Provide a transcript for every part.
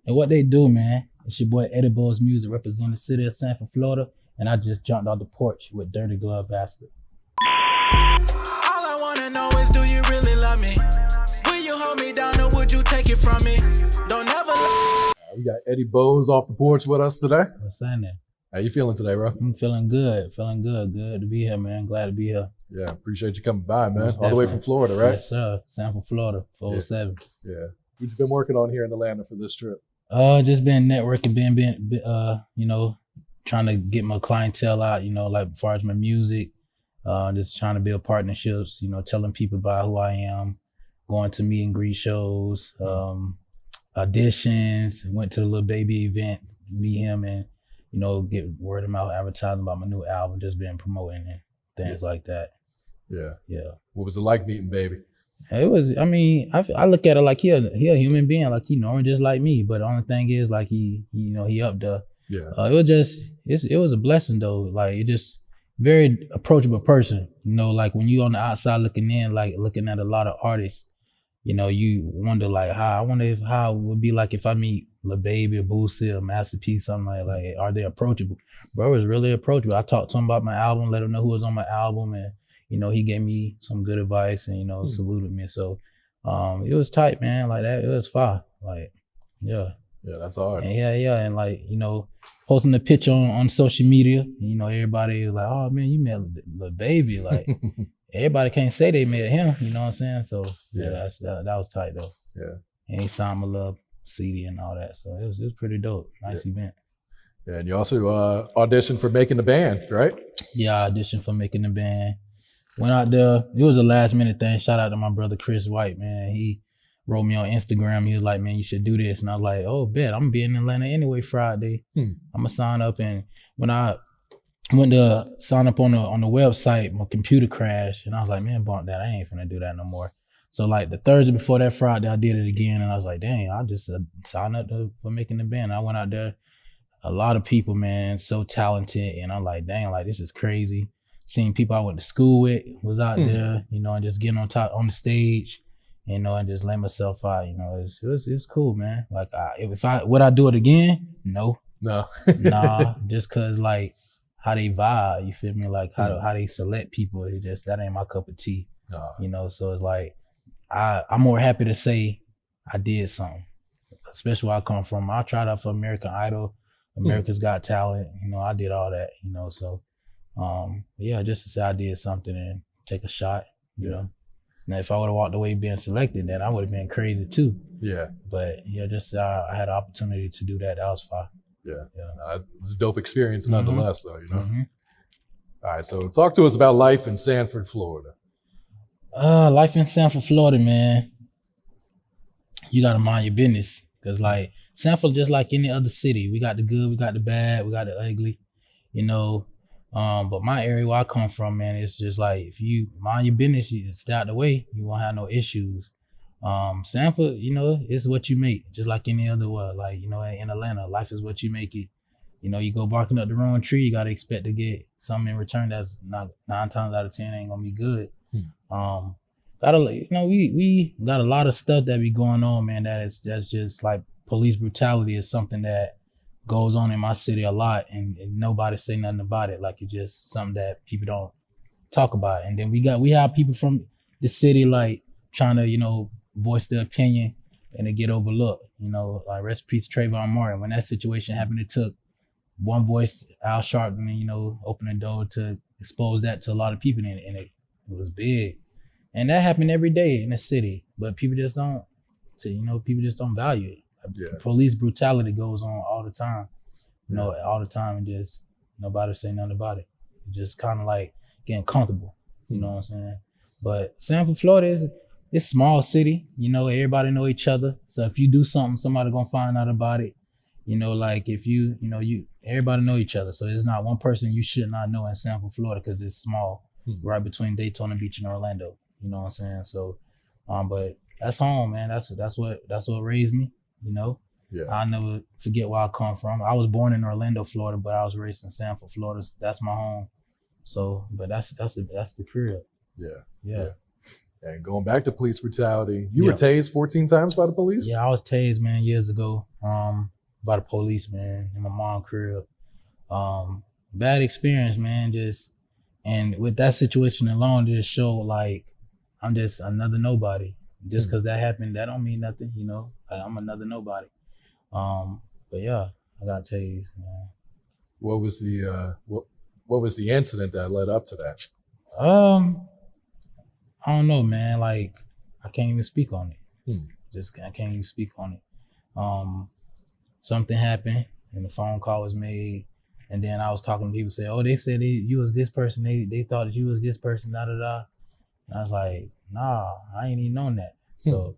And what they do, man, it's your boy Eddy Bose Music representing the city of Sanford, Florida. And I just jumped off the porch with Dirty Glove Bastard. All I wanna know is, do you really love me? Will you hold me down or would you take it from me? Don't ever We got Eddy Bose off the porch with us today. What's happening? How you feeling today, bro? I'm feeling good. Good to be here, man. Glad to be here. Yeah, appreciate you coming by, man. Most All the way definitely. from Florida, right? Yes, sir. Sanford, Florida, 407. Yeah. What you been working on here in Atlanta for this trip? Just been networking, trying to get my clientele out, like as far as my music, just trying to build partnerships, telling people about who I am, going to meet and greet shows, auditions, went to the Lil Baby event, meet him and, get word of mouth advertising about my new album, just been promoting and things like that. Yeah. Yeah. What was it like meeting Baby? It was, I look at it like he a human being, like he normal just like me. But the only thing is like he up there. Yeah. It was a blessing though. Like it just very approachable person. Like when you on the outside looking in, like looking at a lot of artists, you wonder like how it would be like if I meet Lil Baby or Boosie or Masterpiece, something like are they approachable? Bro was really approachable. I talked to him about my album, let him know who was on my album, and he gave me some good advice and, saluted me. So it was tight, man. Like that, it was fire. Like, yeah. Yeah, that's hard. And yeah. And like, posting the picture on social media, everybody was like, oh man, you met Lil Baby. Like everybody can't say they met him, you know what I'm saying? So yeah, that was tight though. Yeah. And he signed my little CD and all that. So it was pretty dope. Nice event. Yeah, and you also auditioned for Making the Band, right? Yeah, I auditioned for Making the Band. Went out there. It was a last minute thing. Shout out to my brother Chris White, man. He wrote me on Instagram. He was like, man, you should do this. And I was like, oh, bet. I'm gonna be in Atlanta anyway Friday. I'm gonna sign up. And when I went to sign up on the website, my computer crashed. And I was like, man, bump that. I ain't finna do that no more. So like the Thursday before that Friday, I did it again. And I was like, dang, I just signed up for Making the Band. I went out there. A lot of people, man, so talented. And I'm like, dang, like this is crazy. Seeing people I went to school with was out there, and just getting on the stage, and just laying myself out, it was cool, man. Like would I do it again? No. Nah, just cause like how they vibe, you feel me? Like how they select people, that ain't my cup of tea. So it's like I'm more happy to say I did something, especially where I come from. I tried out for American Idol, America's Got Talent, I did all that, so. Just to say I did something and take a shot, Now, if I would have walked away being selected, then I would have been crazy too. Yeah. But just I had an opportunity to do that. That was fun. Yeah. It's a dope experience nonetheless, though, All right, so talk to us about life in Sanford, Florida. Life in Sanford, Florida, man. You gotta mind your business, cause like Sanford, just like any other city, we got the good, we got the bad, we got the ugly, But my area where I come from, man, it's just like if you mind your business, you stay out the way, you won't have no issues. Sanford, it's what you make, just like any other world. Like, in Atlanta, life is what you make it. You go barking up the wrong tree, you gotta expect to get something in return that's not 9 times out of 10 ain't gonna be good. We got a lot of stuff that be going on, man, that's just like police brutality is something that goes on in my city a lot, and nobody say nothing about it. Like it's just something that people don't talk about. And then we have people from the city like trying to voice their opinion and it get overlooked. Like rest in peace Trayvon Martin. When that situation happened, it took one voice, Al Sharpton, open the door to expose that to a lot of people, and it was big. And that happened every day in the city, but people just don't value it. Police brutality goes on all the time, all the time, and just nobody say nothing about it. Just kind of like getting comfortable, you know what I'm saying? But Sanford, Florida it's small city, everybody know each other. So if you do something, somebody gonna find out about it. Like if everybody know each other. So there's not one person you should not know in Sanford, Florida, because it's small, right between Daytona Beach and Orlando. You know what I'm saying? So, but that's home, man. That's what raised me. I'll never forget where I come from. I was born in Orlando, Florida, but I was raised in Sanford, Florida. That's my home. So, but that's the crib. Yeah. And going back to police brutality, you were tased 14 times by the police? Yeah, I was tased, man, years ago. by the police, man, in my mom's crib. Bad experience, man. And with that situation alone, just showed like I'm just another nobody. Just because that happened, that don't mean nothing, Like, I'm another nobody. But yeah, I got tased, man. What was the incident that led up to that? I don't know, man. Like, I can't even speak on it. I can't even speak on it. Something happened and the phone call was made, and then I was talking to people say, oh, they said you was this person. They thought that you was this person, da da da. And I was like, nah, I ain't even known that. So,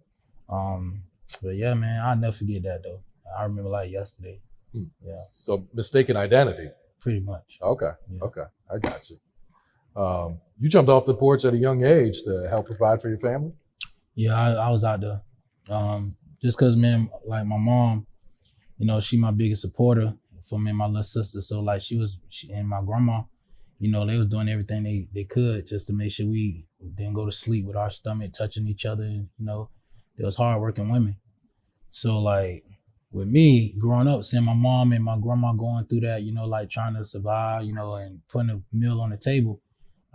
but yeah, man, I'll never forget that though. I remember like yesterday. Yeah. So mistaken identity. Pretty much. Okay. Yeah. Okay. I got you. You jumped off the porch at a young age to help provide for your family? Yeah, I was out there. Just cause, man, like my mom, she my biggest supporter for me and my little sister. So like she and my grandma, they was doing everything they could just to make sure we didn't go to sleep with our stomach touching each other. They was hardworking women. So like with me growing up, seeing my mom and my grandma going through that, like trying to survive, and putting a meal on the table,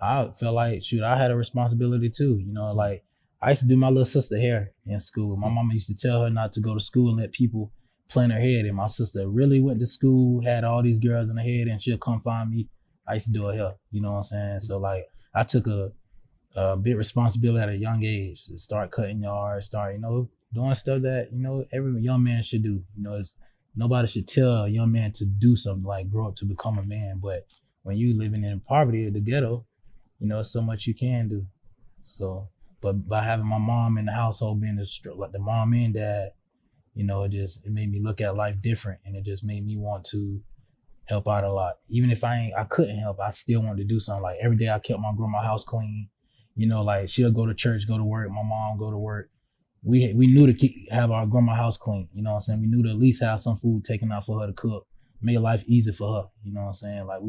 I felt like, shoot, I had a responsibility too. Like I used to do my little sister hair in school. My mama used to tell her not to go to school and let people play in her head. And my sister really went to school, had all these girls in her head, and she'll come find me. I used to do her hair, you know what I'm saying? So like I took a big responsibility at a young age to start cutting yards, start, doing stuff that, every young man should do. Nobody should tell a young man to do something like grow up to become a man. But when you living in poverty or the ghetto, so much you can do. So, but by having my mom in the household being the mom and dad, it made me look at life different, and it just made me want to help out a lot. Even if I couldn't help, I still wanted to do something. Like every day I kept my grandma's house clean. Like she'll go to church, go to work, my mom go to work. We knew to have our grandma's house clean, you know what I'm saying? We knew to at least have some food taken out for her to cook, make life easy for her, you know what I'm saying? Like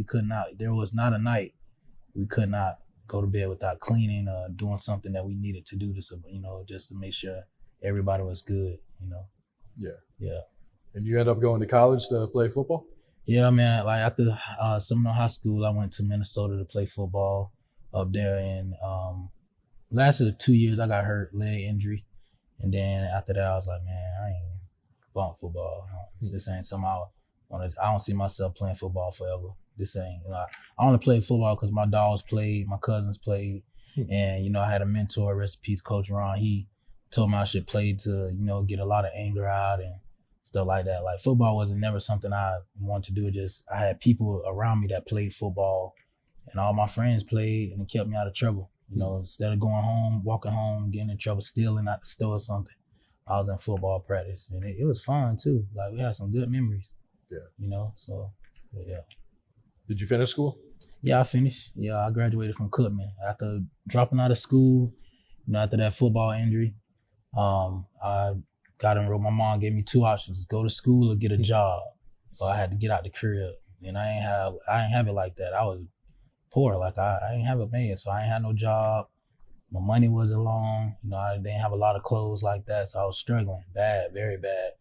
there was not a night we could not go to bed without cleaning or doing something that we needed to do just to make sure everybody was good, Yeah. Yeah. And you end up going to college to play football? Yeah, man. Like after Seminole High School, I went to Minnesota to play football up there, and lasted 2 years. I got hurt, leg injury, and then after that, I was like, man, I ain't about football. This ain't something I don't see myself playing football forever. This ain't. I only played football because my dogs played, my cousins played, and I had a mentor, rest in peace, Coach Ron. He told me I should play to get a lot of anger out and stuff like that. Like football wasn't never something I wanted to do. Just I had people around me that played football, and all my friends played, and it kept me out of trouble. Instead of going home, walking home, getting in trouble, stealing out the store or something, I was in football practice, and it was fun too. Like we had some good memories. Yeah. So yeah. Did you finish school? Yeah, I finished. Yeah, I graduated from Cookman after dropping out of school. After that football injury, I got enrolled. My mom gave me two options: go to school or get a job. But I had to get out the crib, and I ain't have it like that. I was poor, like I ain't have it made, so I ain't had no job. My money wasn't long. I didn't have a lot of clothes like that, so I was struggling bad, very bad.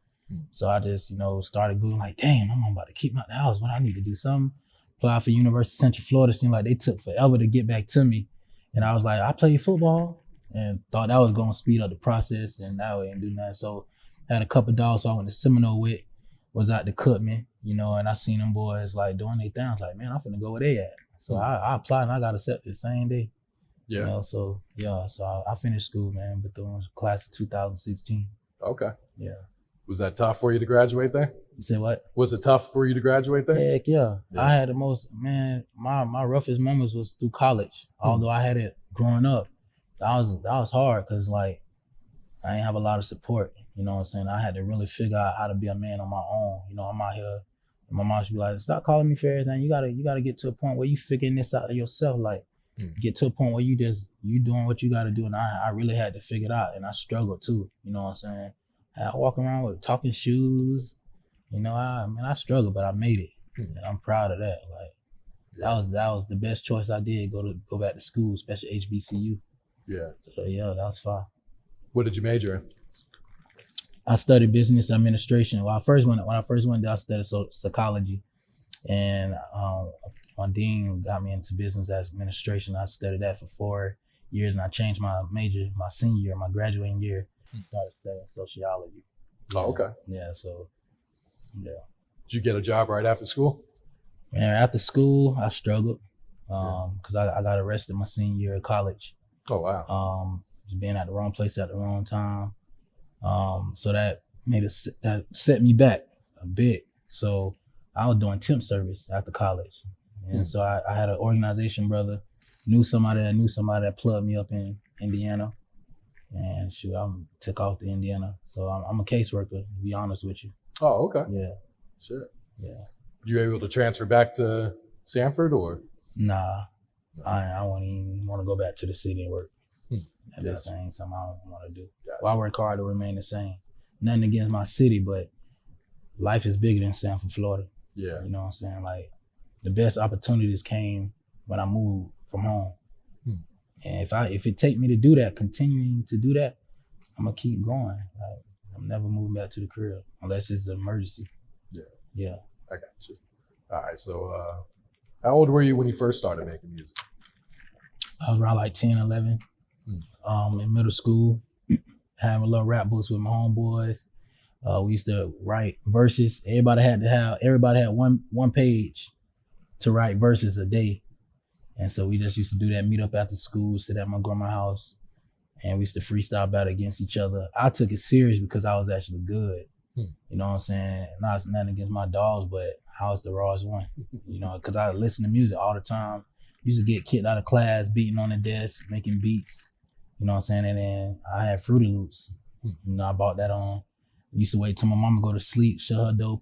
So I just started Googling like, damn, I'm about to keep me out the house. What I need to do something. Applied for University of Central Florida. Seemed like they took forever to get back to me, and I was like, I played football, and thought that was gonna speed up the process, and that way didn't do nothing. So I had a couple of dogs, so I went to Seminole with, was out to Cookman, and I seen them boys like doing their thing. I was like, man, I'm finna go where they at. So I applied and I got accepted the same day. Yeah. So I finished school, man, Bethune class of 2016. Okay. Yeah. Was that tough for you to graduate there? You said what? Was it tough for you to graduate there? Heck yeah. I had the most, man, my roughest moments was through college. Although I had it growing up, that was hard because like I didn't have a lot of support. You know what I'm saying? I had to really figure out how to be a man on my own. I'm out here, and my mom should be like, stop calling me for everything. You gotta get to a point where you figuring this out yourself. Like get to a point where you doing what you gotta do. And I really had to figure it out, and I struggled too. You know what I'm saying? I walk around with talking shoes. I struggled, but I made it. And I'm proud of that. Like that was the best choice I did. Go back to school, especially HBCU. Yeah. So yeah, that was fine. What did you major in? I studied business administration. When I first went there, I studied psychology, and my dean got me into business administration. I studied that for 4 years, and I changed my major my senior year, my graduating year, and started studying sociology. Oh, okay. Yeah, so yeah. Did you get a job right after school? And after school, I struggled because I got arrested my senior year of college. Oh, wow. Just being at the wrong place at the wrong time. So that set me back a bit. So I was doing temp service after college. And so I had an organization brother, knew somebody that plugged me up in Indiana. And shoot, I took off to Indiana. So I'm a caseworker, to be honest with you. Oh, okay. Yeah. Shit. Yeah. You able to transfer back to Sanford or? Nah, I wouldn't even want to go back to the city and work. That's ain't something I don't want to do. Gotcha. Well, I work hard to remain the same. Nothing against my city, but life is bigger than Sanford, Florida. Yeah. You know what I'm saying? Like, the best opportunities came when I moved from home. And if it take me to do that, continuing to do that, I'm gonna keep going. Like, I'm never moving back to the crib unless it's an emergency. Yeah. Yeah. I got you. All right. So how old were you when you first started making music? I was around like 10, 11. In middle school, having a little rap books with my homeboys. We used to write verses. Everybody had one page to write verses a day. And so we just used to do that, meet up after school, sit at my grandma's house, and we used to freestyle battle against each other. I took it serious because I was actually good. You know what I'm saying? Not nothing against my dogs, but I was the rawest one. You know, because I listened to music all the time. Used to get kicked out of class, beating on the desk, making beats. You know what I'm saying? And then I had Fruity Loops. You know, I bought that on. Used to wait till my mama go to sleep, shut her door,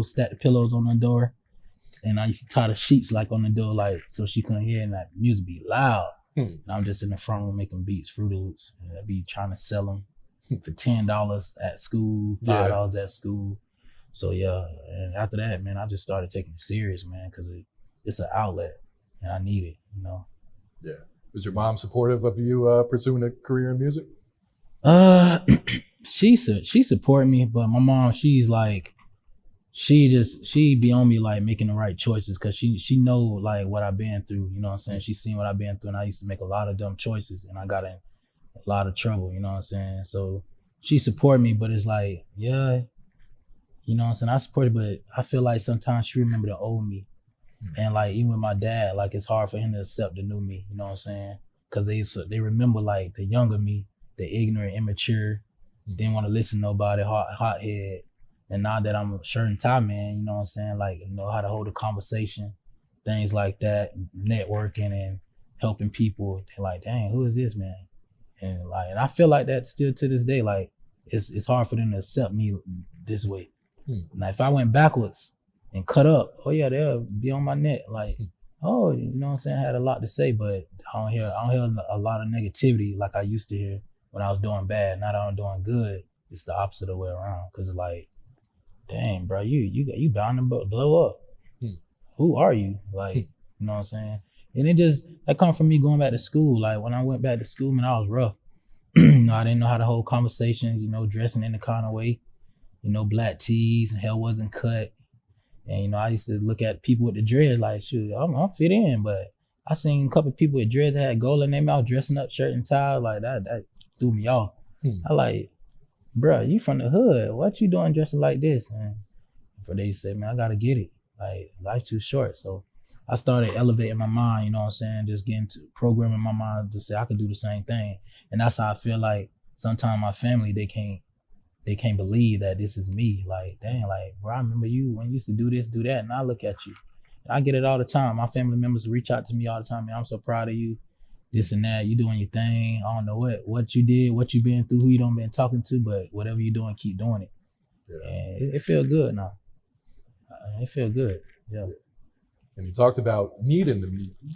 stack the pillows on the door. And I used to tie the sheets like on the door, like so she couldn't hear, and that music be loud. And I'm just in the front room making beats, Fruity Loops. And I'd be trying to sell them for $10 at school, $5 at school. So yeah, and after that, man, I just started taking it serious, man, because it's an outlet, and I need it, you know. Yeah. Was your mom supportive of you pursuing a career in music? She supported me, but my mom, she's like, she be on me like making the right choices because she know like what I've been through, you know what I'm saying? She's seen what I've been through, and I used to make a lot of dumb choices, and I got in a lot of trouble, you know what I'm saying? So she supported me, but it's like, yeah, you know what I'm saying? I support her, but I feel like sometimes she remember the old me. And like even with my dad, like it's hard for him to accept the new me, you know what I'm saying? Because they remember like the younger me, the ignorant, immature, didn't want to listen to nobody, hot head. And now that I'm a shirt and tie man, you know what I'm saying? Like, you know how to hold a conversation, things like that, networking and helping people. They're like, dang, who is this man? And I feel like that still to this day. Like it's hard for them to accept me this way. Now if I went backwards and cut up, oh yeah, they'll be on my neck. Like, oh, you know what I'm saying? I had a lot to say, but I don't hear a lot of negativity like I used to hear when I was doing bad. Now that I'm doing good, it's the opposite of the way around. Cause it's like, dang, bro, you bound to blow up. Who are you? Like, you know what I'm saying? And that come from me going back to school. Like when I went back to school, man, I was rough. You know, I didn't know how to hold conversations, you know, dressing in the kind of way, you know, black tees and hair wasn't cut. And, you know, I used to look at people with the dreads like, shoot, I'm fit in, but I seen a couple of people with dreads that had gold in their mouth, dressing up shirt and tie, like that threw me off. I like, bro, you from the hood. What you doing dressing like this? And for they said, man, I gotta get it. Like, life's too short. So I started elevating my mind, you know what I'm saying? Just getting to programming my mind to say I could do the same thing. And that's how I feel like sometimes my family, they can't believe that this is me. Like, dang, like, bro, I remember you when you used to do this, do that, and I look at you. And I get it all the time. My family members reach out to me all the time, man, I'm so proud of you. This and that, you doing your thing. I don't know what you did, what you been through, who you don't been talking to, but whatever you doing, keep doing it. Yeah. And it feel good now. It feel good, yeah. And you talked about needing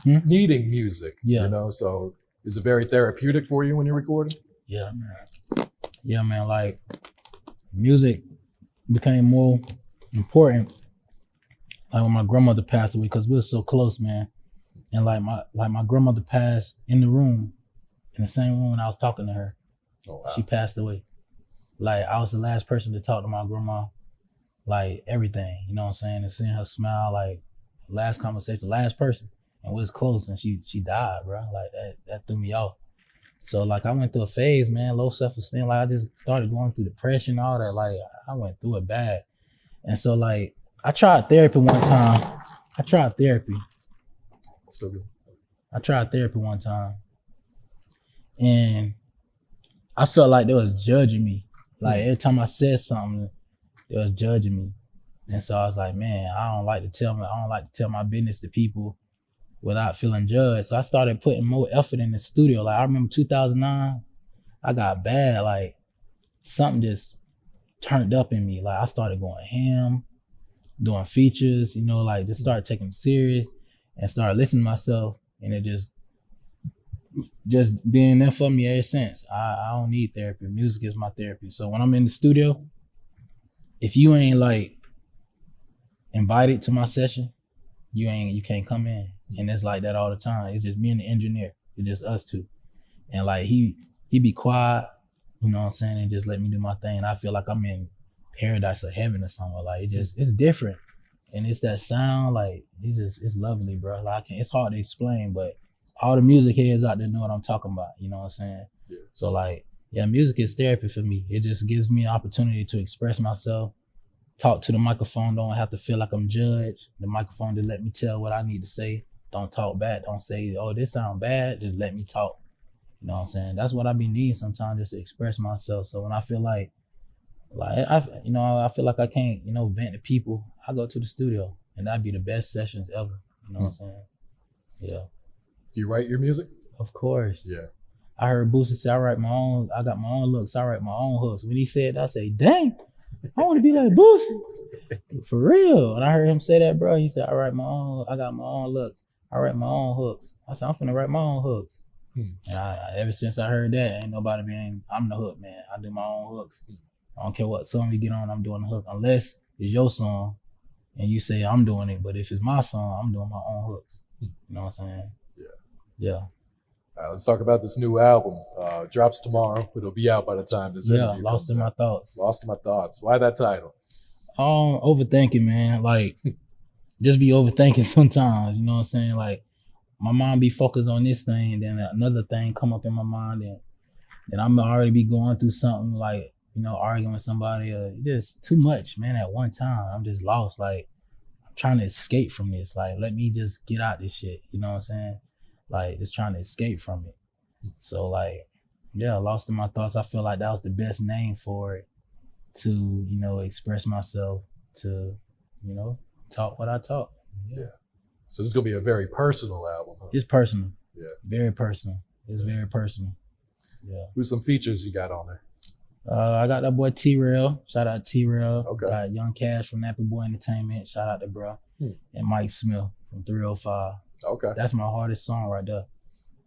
music, you know, so is it very therapeutic for you when you're recording? Yeah, man. Yeah, man, like music became more important like when my grandmother passed away because we were so close, man. And like my grandmother passed in the same room when I was talking to her. Oh, wow. She passed away. Like I was the last person to talk to my grandma, like everything, you know what I'm saying? And seeing her smile, like last conversation, last person, and we was close, and she died, bro. Like that threw me off. So like I went through a phase, man, low self-esteem. Like I just started going through depression, all that. Like I went through it bad. And so like I tried therapy one time. Still good. I tried therapy one time. And I felt like they was judging me. Like every time I said something, they was judging me. And so I was like, man, I don't like to tell my business to people without feeling judged. So I started putting more effort in the studio. Like I remember 2009, I got bad, like something just turned up in me. Like I started going ham, doing features, you know, like just started taking it serious and started listening to myself, and it just being there for me ever since. I don't need therapy. Music is my therapy. So when I'm in the studio, if you ain't like invited to my session, you can't come in. And it's like that all the time. It's just me and the engineer. It's just us two. And like he be quiet, you know what I'm saying, and just let me do my thing. And I feel like I'm in paradise or heaven or something. Like it's different. And it's that sound, like it's lovely, bro. Like it's hard to explain, but all the music heads out there know what I'm talking about, you know what I'm saying? Yeah. So like, yeah, music is therapy for me. It just gives me an opportunity to express myself, talk to the microphone, don't have to feel like I'm judged. The microphone just let me tell what I need to say. Don't talk back. Don't say, oh, this sound bad. Just let me talk. You know what I'm saying? That's what I be needing sometimes, just to express myself. So when I feel like I feel like I can't, vent to people, I go to the studio, and that'd be the best sessions ever. You know what I'm saying? Yeah. Do you write your music? Of course. Yeah. I heard Boosie say, I got my own looks, I write my own hooks. When he said that, I say, dang, I want to be like Boosie. For real. And I heard him say that, bro. He said, I got my own looks, I write my own hooks. I said, I'm finna write my own hooks. And ever since I heard that, ain't nobody I'm the hook, man. I do my own hooks. I don't care what song we get on, I'm doing the hook. Unless it's your song and you say I'm doing it. But if it's my song, I'm doing my own hooks. You know what I'm saying? Yeah. All right, let's talk about this new album. Drops tomorrow. It'll be out by the time this interview Lost in My Thoughts. Lost in My Thoughts. Why that title? Overthinking, man. Like, just be overthinking sometimes. You know what I'm saying? Like, my mind be focused on this thing, and then another thing come up in my mind, and then I'm already be going through something like, arguing with somebody. Just too much, man, at one time. I'm just lost. Like, I'm trying to escape from this. Like, let me just get out this shit. You know what I'm saying? Like, just trying to escape from it. So, like, yeah, Lost in My Thoughts. I feel like that was the best name for it to, express myself, to, talk what I talk. Yeah. So this is going to be a very personal album, huh? It's personal. Yeah. Very personal. It's very personal. Yeah. Who's some features you got on there? I got that boy T-Rail. Shout out T-Rail. Okay. Got Young Cash from Nappy Boy Entertainment. Shout out to bro. And Mike Smith from 305. Okay. That's my hardest song right there.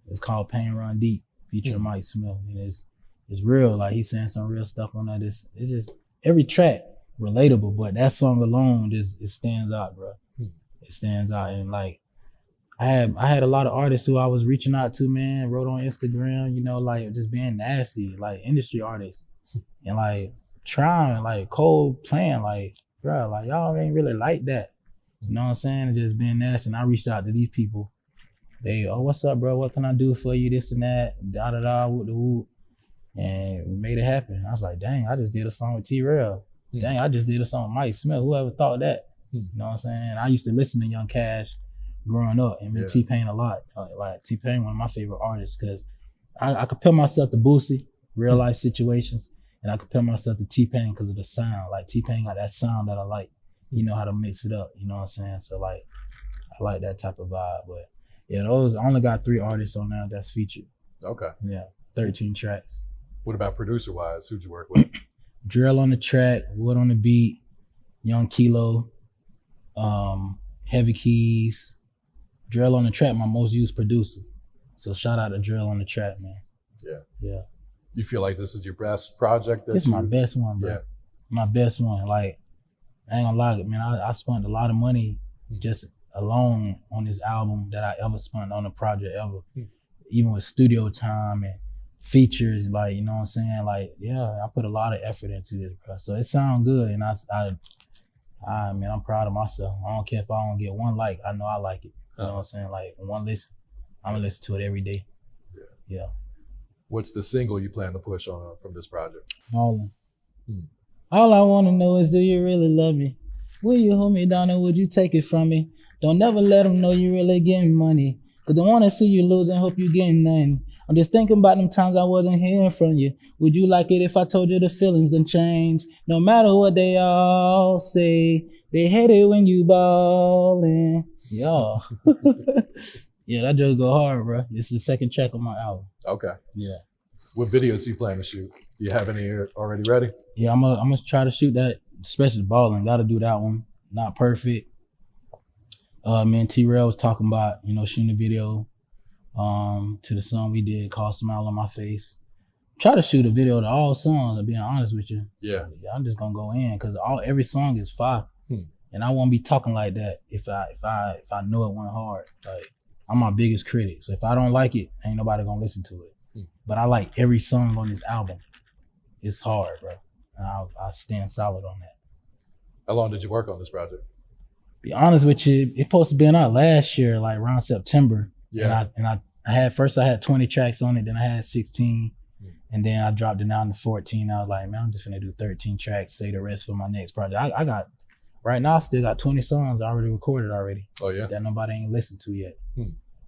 It's called Pain Run Deep, featuring Mike Smith. And it's real. Like, he's saying some real stuff on that. It's just every track relatable, but that song alone it stands out, bro. It stands out. And like, I had a lot of artists who I was reaching out to, man, wrote on Instagram, like just being nasty, like industry artists. And like trying, like cold playing, like, bro, like y'all ain't really like that. You know what I'm saying? And just being nasty. And I reached out to these people. They, oh, what's up, bro? What can I do for you? This and that, da-da-da, whoop-de-whoop. And we made it happen. I was like, dang, I just did a song with T-Rail. Dang, I just did a song with Mike Smith. Whoever thought that? You know what I'm saying? I used to listen to Young Cash growing up and T-Pain a lot. Like T-Pain, one of my favorite artists, because I compare myself to Boosie, real life situations, and I compare myself to T-Pain because of the sound. Like T-Pain got that sound that I like. You know how to mix it up, you know what I'm saying? So like, I like that type of vibe. But yeah, I only got 3 artists on there that's featured. Okay. Yeah, 13 tracks. What about producer-wise? Who'd you work with? Drill on the track, Wood on the beat, Young Kilo, Heavy Keys. Drill on the track, my most used producer. So shout out to Drill on the track, man. Yeah. Yeah. You feel like this is your best project? This is my best one, bro. Yeah. My best one. Like, I ain't gonna lie, man, I spent a lot of money just alone on this album that I ever spent on a project ever. Even with studio time and features, like, you know what I'm saying? Like, yeah, I put a lot of effort into this, bro. So it sounds good, and I mean, I'm proud of myself. I don't care if I don't get one like. I know I like it. You know what I'm saying? Like, one listen, I'm gonna listen to it every day. Yeah. What's the single you plan to push on from this project? All I want to know is, do you really love me? Will you hold me down, and would you take it from me? Don't never let them know you really getting money, cause they want to see you lose and hope you getting nothing. I'm just thinking about them times I wasn't hearing from you. Would you like it if I told you the feelings done change? No matter what they all say, they hate it when you ballin'. Yeah. Yeah, that just go hard, bro. This is the second track on my album. Okay. Yeah. What videos do you plan to shoot? Do you have any already ready? Yeah, I'm gonna try to shoot that, especially ballin'. Got to do that one. Not perfect. Me and T-Rail was talking about, you know, shooting a video to the song we did called Smile on My Face. Try to shoot a video to all songs, to be honest with you. Yeah. I'm just gonna go in because every song is fire. And I won't be talking like that if I know it went hard. Like, I'm my biggest critic. So if I don't like it, ain't nobody gonna listen to it. But I like every song on this album. It's hard, bro. And I stand solid on that. How long did you work on this project? Be honest with you, it supposed to be out last year, like around September. Yeah. And I had 20 tracks on it, then I had 16, and then I dropped it down to 14. I was like, man, I'm just gonna do 13 tracks, say the rest for my next project. I got right now, I still got 20 songs already recorded already. Oh yeah. That nobody ain't listened to yet.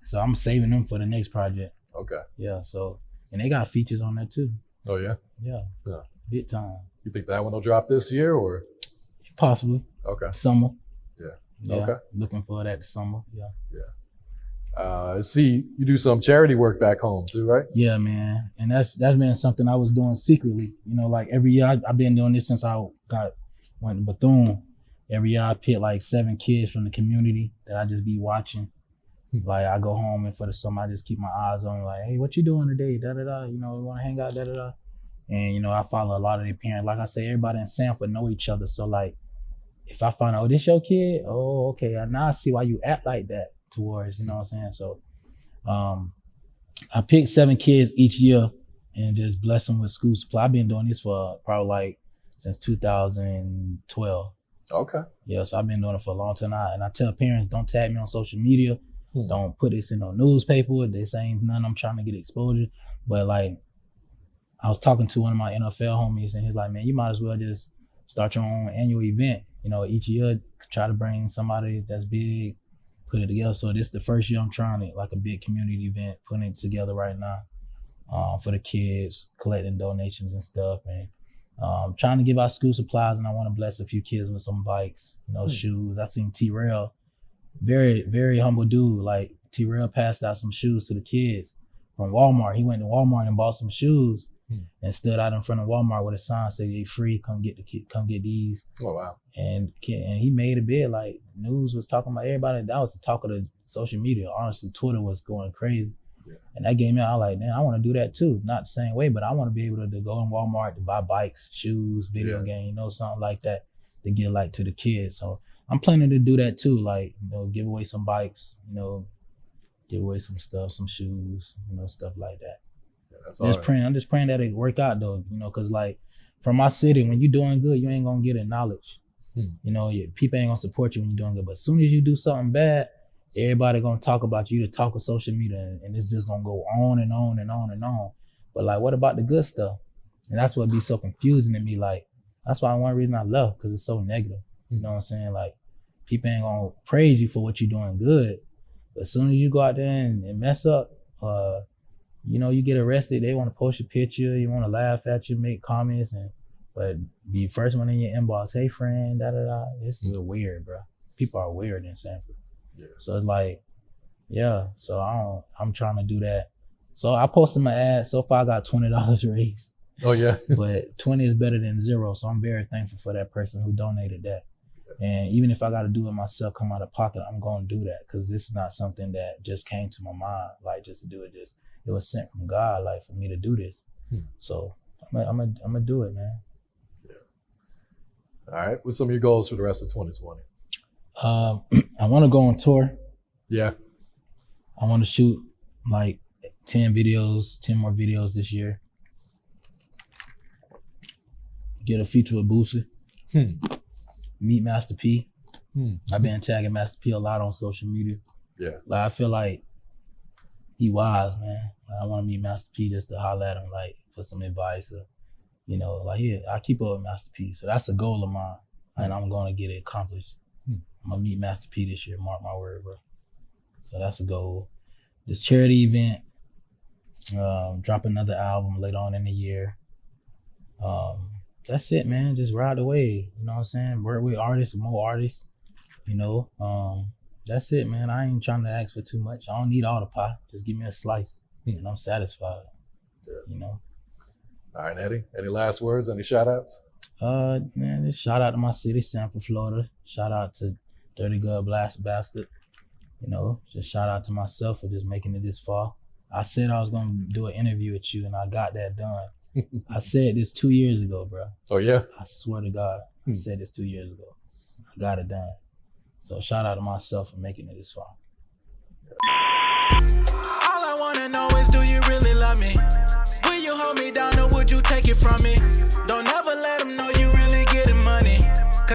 So I'm saving them for the next project. Okay. Yeah. So, and they got features on there too. Oh yeah. Yeah. Big time. You think that one will drop this year or? Possibly. Okay. Summer. Yeah. Okay. Looking for that summer. Yeah. See, you do some charity work back home too, right? Yeah, man. And that's been something I was doing secretly. You know, like every year I've been doing this since I went to Bethune. Every year I pick like 7 kids from the community that I just be watching. Like, I go home and for the summer I just keep my eyes on, like, hey, what you doing today? Da da da. You know, we want to hang out. Da da da. And you know, I follow a lot of their parents. Like I say, everybody in Sanford know each other. So like, if I find out, oh, this your kid? Oh, okay. Now I see why you act like that towards, you know what I'm saying? So I pick 7 kids each year and just bless them with school supply. I've been doing this for probably like since 2012. Okay. Yeah, so I've been doing it for a long time. And I tell parents, don't tag me on social media. Don't put this in no newspaper. This ain't nothing I'm trying to get exposure. But like, I was talking to one of my NFL homies and he's like, man, you might as well just start your own annual event. You know, each year, try to bring somebody that's big, put it together. So this is the first year I'm trying it, like a big community event, putting it together right now for the kids, collecting donations and stuff. And trying to give out school supplies, and I want to bless a few kids with some bikes, you know, shoes. I seen T-Rail, very, very humble dude. Like, T-Rail passed out some shoes to the kids from Walmart. He went to Walmart and bought some shoes and stood out in front of Walmart with a sign saying, "They free, come get these." Oh wow! And he made a bid. Like, news was talking about everybody. That was the talk of the social media. Honestly, Twitter was going crazy. Yeah. And that gave me, I was like, man, I want to do that too. Not the same way, but I want to be able to go in Walmart to buy bikes, shoes, video game, you know, something like that to give like to the kids. So I'm planning to do that too. Like, you know, give away some bikes, you know, give away some stuff, some shoes, you know, stuff like that. Yeah, that's all right. I'm just praying that it work out though, you know, cause like from my city, when you're doing good, you ain't gonna get acknowledged. You know, people ain't gonna support you when you're doing good. But as soon as you do something bad, everybody gonna talk about you, to talk of social media, and it's just gonna go on and on and on and on. But like, what about the good stuff? And that's what be so confusing to me. Like, that's why one reason I love, because it's so negative. You know what I'm saying? Like, people ain't gonna praise you for what you're doing good. But as soon as you go out there and mess up, you know, you get arrested, they wanna post your picture, you wanna laugh at you, make comments, but be first one in your inbox, hey friend, da da da. This is weird, bro. People are weird in Sanford. Yeah. So it's like, yeah, so I'm trying to do that. So I posted my ad. So far I got $20 raised. Oh yeah. But 20 is better than 0. So I'm very thankful for that person who donated that. Yeah. And even if I got to do it myself, come out of pocket, I'm going to do that, because this is not something that just came to my mind, like just to do it. It was sent from God, like for me to do this. So I'm gonna do it, man. Yeah. All right. What's some of your goals for the rest of 2020? I want to go on tour. Yeah. I want to shoot like 10 more videos this year. Get a feature with Boosie. Meet Master P. I've been tagging Master P a lot on social media. Yeah. Like I feel like he wise, man. Like, I want to meet Master P just to holler at him, like for some advice. Or, you know, like I keep up with Master P, so that's a goal of mine, and I'm gonna get it accomplished. I'm gonna meet Master P this year. Mark my word, bro. So that's a goal. This charity event. Drop another album later on in the year. That's it, man. Just ride the wave. You know what I'm saying? Work with artists, more artists. You know, that's it, man. I ain't trying to ask for too much. I don't need all the pie. Just give me a slice, and I'm satisfied. Yeah. You know. All right, Eddy. Any last words? Any shout outs? Man, just shout out to my city, Sanford, Florida. Shout out to Dirty Good Bastard. You know, just shout out to myself for just making it this far. I said I was gonna do an interview with you, and I got that done. I said this 2 years ago, bro. Oh yeah? I swear to God, I said this 2 years ago. I got it done. So shout out to myself for making it this far. All I wanna know is, do you really love me? Will you hold me down or would you take it from me? Don't ever let